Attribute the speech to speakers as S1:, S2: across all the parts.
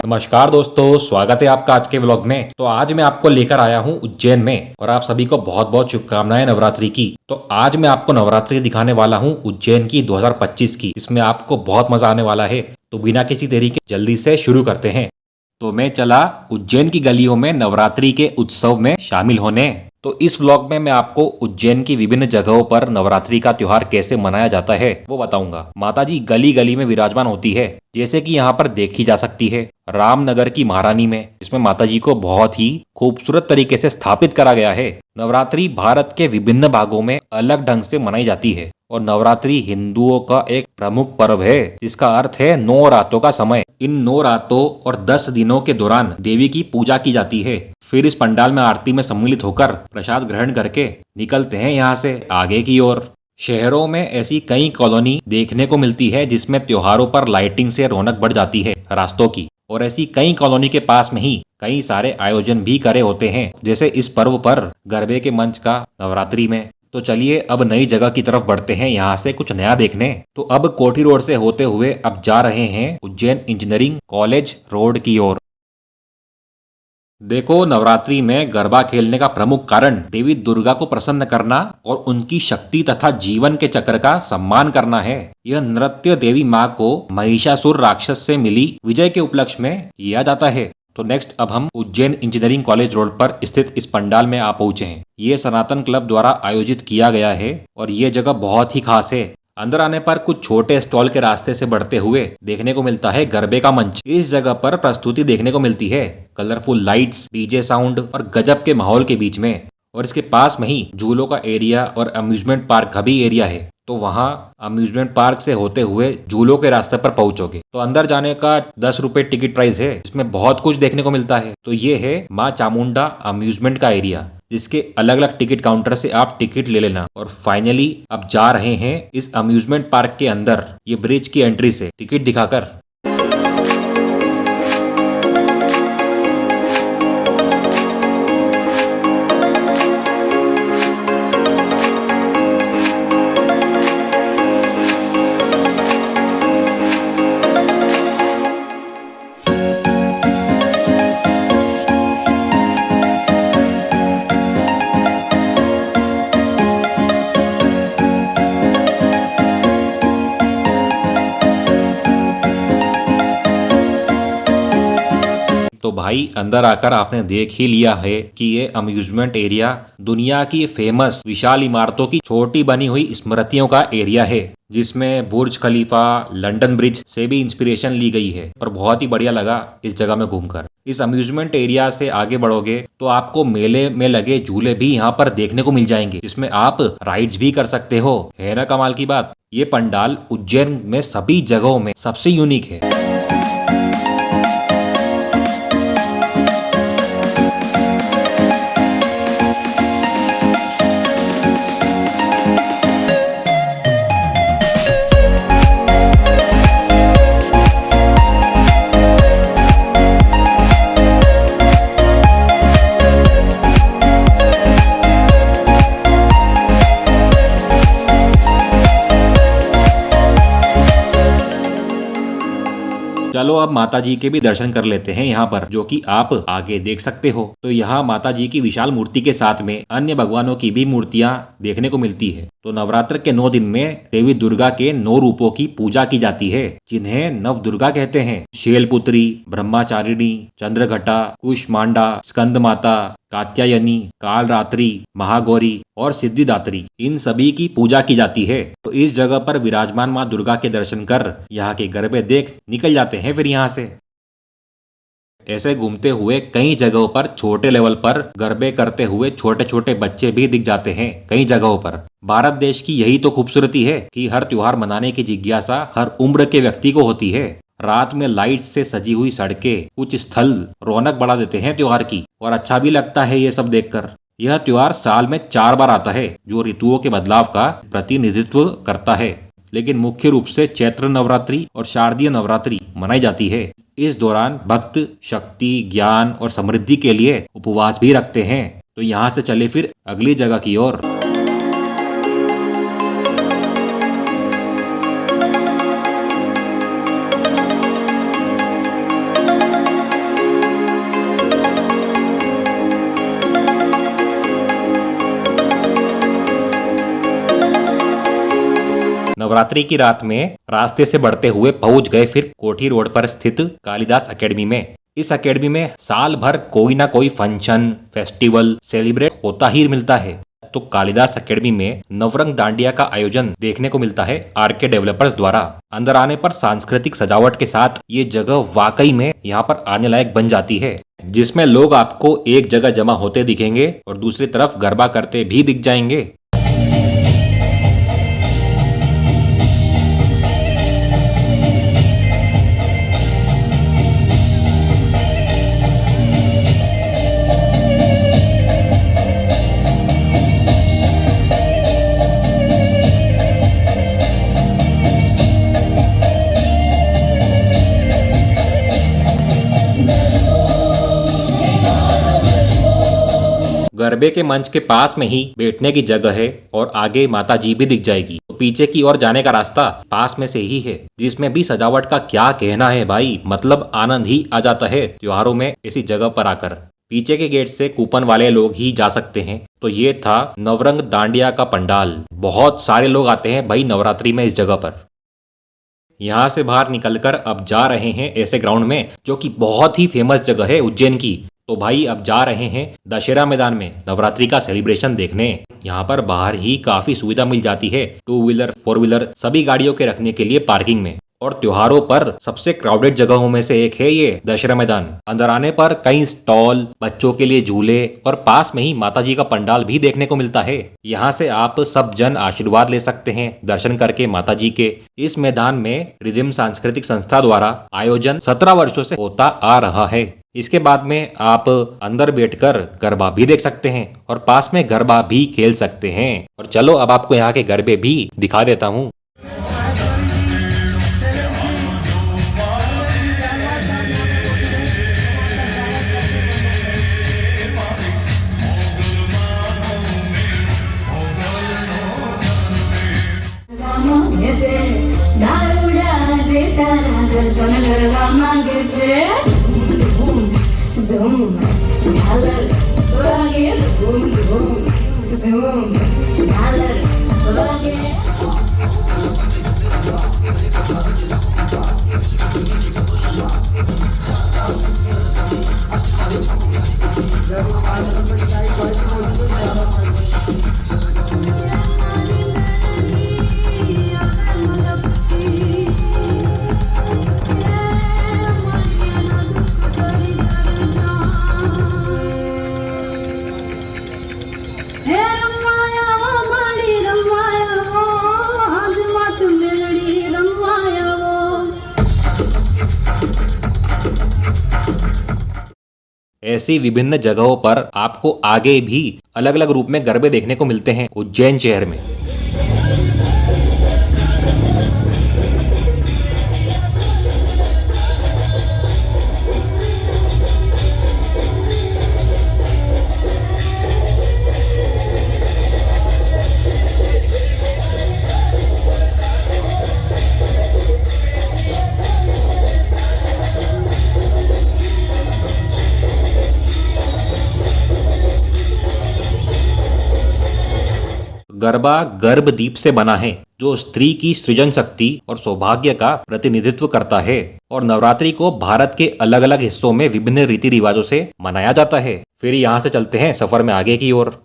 S1: नमस्कार दोस्तों, स्वागत है आपका आज के व्लॉग में। तो आज मैं आपको लेकर आया हूँ उज्जैन में और आप सभी को बहुत बहुत शुभकामनाएं नवरात्रि की। तो आज मैं आपको नवरात्रि दिखाने वाला हूँ उज्जैन की 2025 की, जिसमें आपको बहुत मजा आने वाला है। तो बिना किसी देरी के जल्दी से शुरू करते हैं। तो मैं चला उज्जैन की गलियों में नवरात्रि के उत्सव में शामिल होने। तो इस व्लॉग में मैं आपको उज्जैन की विभिन्न जगहों पर नवरात्रि का त्योहार कैसे मनाया जाता है वो बताऊंगा। माता जी गली गली में विराजमान होती है, जैसे कि यहाँ पर देखी जा सकती है रामनगर की महारानी में, जिसमें माता जी को बहुत ही खूबसूरत तरीके से स्थापित करा गया है। नवरात्रि भारत के विभिन्न भागों में अलग ढंग से मनाई जाती है और नवरात्रि हिंदुओं का एक प्रमुख पर्व है, जिसका अर्थ है 9 रातों का समय। इन 9 रातों और 10 दिनों के दौरान देवी की पूजा की जाती है। फिर इस पंडाल में आरती में सम्मिलित होकर प्रसाद ग्रहण करके निकलते हैं यहाँ से आगे की ओर। शहरों में ऐसी कई कॉलोनी देखने को मिलती है जिसमें त्योहारों पर लाइटिंग से रौनक बढ़ जाती है रास्तों की, और ऐसी कई कॉलोनी के पास में ही कई सारे आयोजन भी करे होते हैं, जैसे इस पर्व पर गरबे के मंच का नवरात्रि में। तो चलिए अब नई जगह की तरफ बढ़ते हैं, यहाँ से कुछ नया देखने। तो अब कोठी रोड से होते हुए अब जा रहे हैं उज्जैन इंजीनियरिंग कॉलेज रोड की ओर। देखो, नवरात्रि में गरबा खेलने का प्रमुख कारण देवी दुर्गा को प्रसन्न करना और उनकी शक्ति तथा जीवन के चक्र का सम्मान करना है। यह नृत्य देवी माँ को महिषासुर राक्षस से मिली विजय के उपलक्ष्य में किया जाता है। तो नेक्स्ट अब हम उज्जैन इंजीनियरिंग कॉलेज रोड पर स्थित इस पंडाल में आ पहुंचे हैं। ये सनातन क्लब द्वारा आयोजित किया गया है और ये जगह बहुत ही खास है। अंदर आने पर कुछ छोटे स्टॉल के रास्ते से बढ़ते हुए देखने को मिलता है गरबे का मंच। इस जगह पर प्रस्तुति देखने को मिलती है कलरफुल लाइट्स, डीजे साउंड और गजब के माहौल के बीच में। और इसके पास में ही झूलों का एरिया और अम्यूजमेंट पार्क का भी एरिया है। तो वहाँ अम्यूजमेंट पार्क से होते हुए झूलों के रास्ते पर पहुंचोगे तो अंदर जाने का 10 रुपए टिकट प्राइस है। इसमें बहुत कुछ देखने को मिलता है। तो ये है माँ चामुंडा अम्यूजमेंट का एरिया, जिसके अलग अलग टिकट काउंटर से आप टिकट ले लेना। और फाइनली अब जा रहे हैं इस अम्यूजमेंट पार्क के अंदर, ये ब्रिज की एंट्री से टिकट दिखाकर। तो भाई अंदर आकर आपने देख ही लिया है कि ये अम्यूजमेंट एरिया दुनिया की फेमस विशाल इमारतों की छोटी बनी हुई स्मृतियों का एरिया है, जिसमें बुर्ज खलीफा, लंदन ब्रिज से भी इंस्पिरेशन ली गई है। और बहुत ही बढ़िया लगा इस जगह में घूमकर। इस अम्यूजमेंट एरिया से आगे बढ़ोगे तो आपको मेले में लगे झूले भी यहाँ पर देखने को मिल जाएंगे, जिसमें आप राइड्स भी कर सकते हो। है ना कमाल की बात। ये पंडाल उज्जैन में सभी जगहों में सबसे यूनिक है। चलो अब माता जी के भी दर्शन कर लेते हैं यहाँ पर, जो कि आप आगे देख सकते हो। तो यहाँ माता जी की विशाल मूर्ति के साथ में अन्य भगवानों की भी मूर्तियां देखने को मिलती है। तो नवरात्र के 9 दिन में देवी दुर्गा के 9 रूपों की पूजा की जाती है, जिन्हें नव दुर्गा कहते हैं। शैलपुत्री, ब्रह्मचारिणी, चंद्रघटा, कुष्मांडा, स्कंद माता, कात्यायनी, कालरात्रि, महागौरी और सिद्धिदात्री, इन सभी की पूजा की जाती है। तो इस जगह पर विराजमान माँ दुर्गा के दर्शन कर यहाँ के गरबे देख निकल जाते हैं फिर यहाँ से। ऐसे घूमते हुए कई जगहों पर छोटे लेवल पर गरबे करते हुए छोटे छोटे बच्चे भी दिख जाते हैं कई जगहों पर। भारत देश की यही तो खूबसूरती है कि हर त्योहार मनाने की जिज्ञासा हर उम्र के व्यक्ति को होती है। रात में लाइट से सजी हुई सड़कें, कुछ स्थल रौनक बढ़ा देते हैं त्योहार की, और अच्छा भी लगता है ये सब देखकर। यह त्योहार साल में 4 बार आता है, जो ऋतुओं के बदलाव का प्रतिनिधित्व करता है, लेकिन मुख्य रूप से चैत्र नवरात्रि और शारदीय नवरात्रि मनाई जाती है। इस दौरान भक्त शक्ति, ज्ञान और समृद्धि के लिए उपवास भी रखते हैं। तो यहाँ से चले फिर अगली जगह की ओर। नवरात्रि की रात में रास्ते से बढ़ते हुए पहुंच गए फिर कोठी रोड पर स्थित कालिदास एकेडमी में। इस एकेडमी में साल भर कोई ना कोई फंक्शन, फेस्टिवल सेलिब्रेट होता ही मिलता है। तो कालिदास एकेडमी में नवरंग डांडिया का आयोजन देखने को मिलता है आरके डेवलपर्स द्वारा। अंदर आने पर सांस्कृतिक सजावट के साथ ये जगह वाकई में यहाँ पर आने लायक बन जाती है, जिसमें लोग आपको एक जगह जमा होते दिखेंगे और दूसरी तरफ गरबा करते भी दिख जाएंगे। गरबे के मंच के पास में ही बैठने की जगह है और आगे माता जी भी दिख जाएगी। तो पीछे की ओर जाने का रास्ता पास में से ही है, जिसमें भी सजावट का क्या कहना है भाई, मतलब आनंद ही आ जाता है त्योहारों में ऐसी जगह पर आकर। पीछे के गेट से कूपन वाले लोग ही जा सकते हैं। तो ये था नवरंग डांडिया का पंडाल। बहुत सारे लोग आते हैं भाई नवरात्रि में इस जगह पर। यहाँ से बाहर निकलकर अब जा रहे हैं ऐसे ग्राउंड में जो कि बहुत ही फेमस जगह है उज्जैन की। तो भाई अब जा रहे हैं दशहरा मैदान में नवरात्रि का सेलिब्रेशन देखने। यहाँ पर बाहर ही काफी सुविधा मिल जाती है, 2 व्हीलर 4 व्हीलर सभी गाड़ियों के रखने के लिए पार्किंग में। और त्योहारों पर सबसे क्राउडेड जगहों में से एक है ये दशहरा मैदान। अंदर आने पर कई स्टॉल, बच्चों के लिए झूले और पास में ही माताजी का पंडाल भी देखने को मिलता है। यहाँ से आप सब जन आशीर्वाद ले सकते हैं दर्शन करके माताजी के। इस मैदान में रिदिम सांस्कृतिक संस्था द्वारा आयोजन 17 वर्षों से होता आ रहा है। इसके बाद में आप अंदर बैठकर गरबा भी देख सकते हैं और पास में गरबा भी खेल सकते हैं। और चलो अब आपको यहाँ के गरबे भी दिखा देता हूँ। ऐसी विभिन्न जगहों पर आपको आगे भी अलग अलग रूप में गरबे देखने को मिलते हैं उज्जैन शहर में। गरबा गर्भदीप से बना है, जो स्त्री की सृजन शक्ति और सौभाग्य का प्रतिनिधित्व करता है। और नवरात्रि को भारत के अलग अलग हिस्सों में विभिन्न रीति रिवाजों से मनाया जाता है। फिर यहाँ से चलते हैं सफर में आगे की ओर।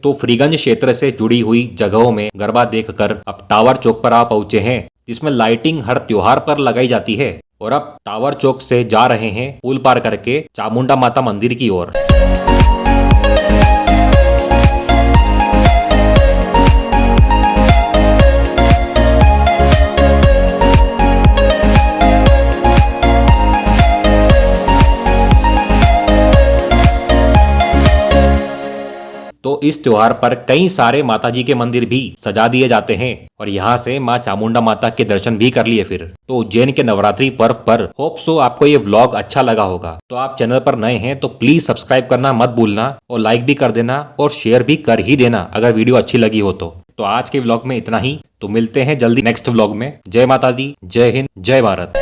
S1: तो फ्रीगंज क्षेत्र से जुड़ी हुई जगहों में गरबा देखकर अब टावर चौक पर आ पहुंचे हैं, जिसमें लाइटिंग हर त्योहार पर लगाई जाती है। और अब टावर चौक से जा रहे हैं पुल पार करके चामुंडा माता मंदिर की ओर। तो इस त्योहार पर कई सारे माताजी के मंदिर भी सजा दिए जाते हैं और यहाँ से माँ चामुंडा माता के दर्शन भी कर लिए फिर। तो उज्जैन के नवरात्रि पर्व पर होप सो आपको ये व्लॉग अच्छा लगा होगा। तो आप चैनल पर नए हैं तो प्लीज सब्सक्राइब करना मत भूलना और लाइक भी कर देना और शेयर भी कर ही देना अगर वीडियो अच्छी लगी हो तो आज के व्लॉग में इतना ही। तो मिलते हैं जल्दी नेक्स्ट व्लॉग में। जय माता दी, जय हिंद, जय भारत।